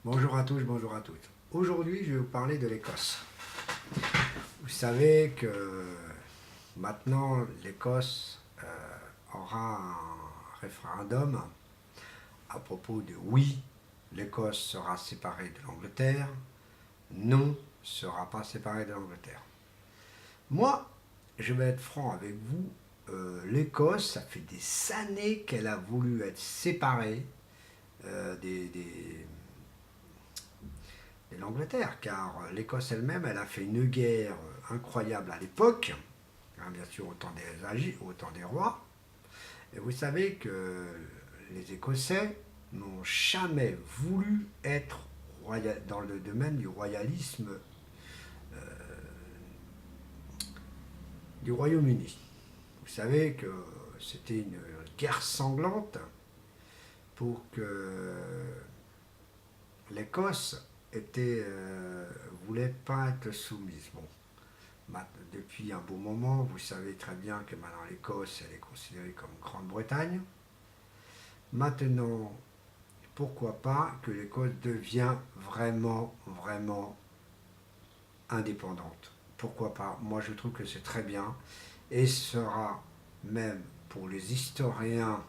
Bonjour à tous, bonjour à toutes. Aujourd'hui, je vais vous parler de l'Écosse. Vous savez que maintenant, l'Écosse aura un référendum à propos de oui, l'Écosse sera séparée de l'Angleterre, non, ne sera pas séparée de l'Angleterre. Moi, je vais être franc avec vous, l'Écosse, ça fait des années qu'elle a voulu être séparée de l'Angleterre, car l'Écosse elle-même, elle a fait une guerre incroyable à l'époque, hein, bien sûr au temps des rois, et vous savez que les Écossais n'ont jamais voulu être dans le domaine du royalisme du Royaume-Uni. Vous savez que c'était une guerre sanglante pour que l'Écosse voulait pas être soumise. Bon, depuis un bon moment, vous savez très bien que maintenant l'Écosse, elle est considérée comme Grande-Bretagne. Maintenant, pourquoi pas que l'Écosse devient vraiment, vraiment indépendante. Pourquoi pas? Moi, je trouve que c'est très bien. Et ce sera même pour les historiens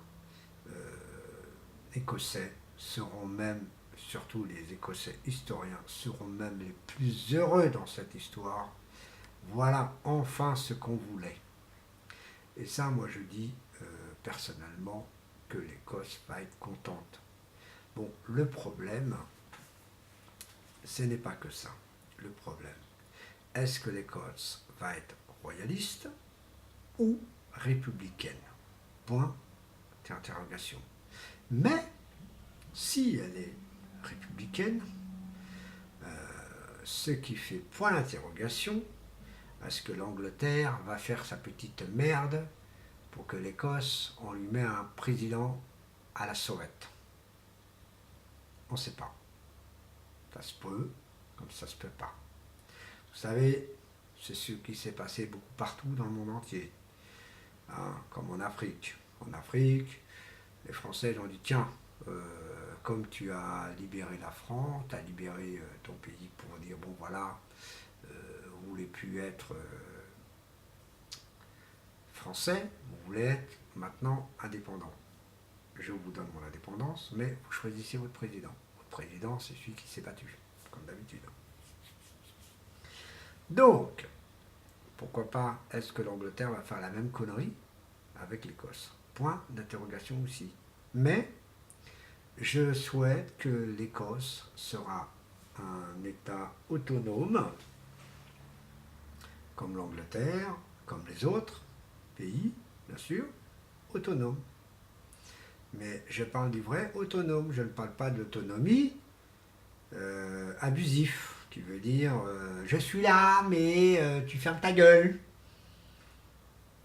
écossais, seront même, surtout les Écossais historiens, seront même les plus heureux dans cette histoire. Voilà enfin ce qu'on voulait. Et ça, moi, je dis personnellement que l'Écosse va être contente. Bon, le problème, ce n'est pas que ça. Le problème, est-ce que l'Écosse va être royaliste ou républicaine? Point d'interrogation. Mais si elle est républicaine, ce qui fait point d'interrogation, est-ce que l'Angleterre va faire sa petite merde pour que l'Écosse, on lui met un président à la sauvette? On ne sait pas. Ça se peut, comme ça se peut pas. Vous savez, c'est ce qui s'est passé beaucoup partout dans le monde entier, hein, comme en Afrique. En Afrique, les Français ont dit tiens, comme tu as libéré la France, tu as libéré ton pays pour dire bon voilà, vous voulez plus être français, vous voulez être maintenant indépendant. Je vous donne mon indépendance, mais vous choisissez votre président. Votre président, c'est celui qui s'est battu, comme d'habitude. Donc, pourquoi pas, est-ce que l'Angleterre va faire la même connerie avec l'Écosse? Point d'interrogation aussi. Mais je souhaite que l'Écosse sera un État autonome, comme l'Angleterre, comme les autres pays, bien sûr, autonome. Mais je parle du vrai autonome, je ne parle pas de l'autonomie abusif, qui veut dire je suis là, mais tu fermes ta gueule.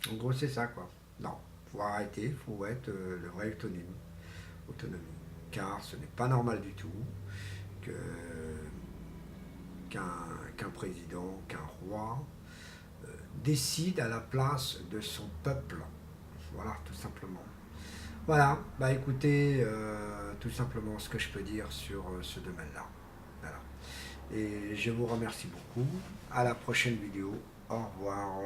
En gros, c'est ça, quoi. Non, faut arrêter, il faut être le vrai autonomie. Car ce n'est pas normal du tout qu'un président, qu'un roi décide à la place de son peuple. Voilà, tout simplement. Voilà, bah écoutez, tout simplement ce que je peux dire sur ce domaine-là. Voilà. Et je vous remercie beaucoup. À la prochaine vidéo. Au revoir.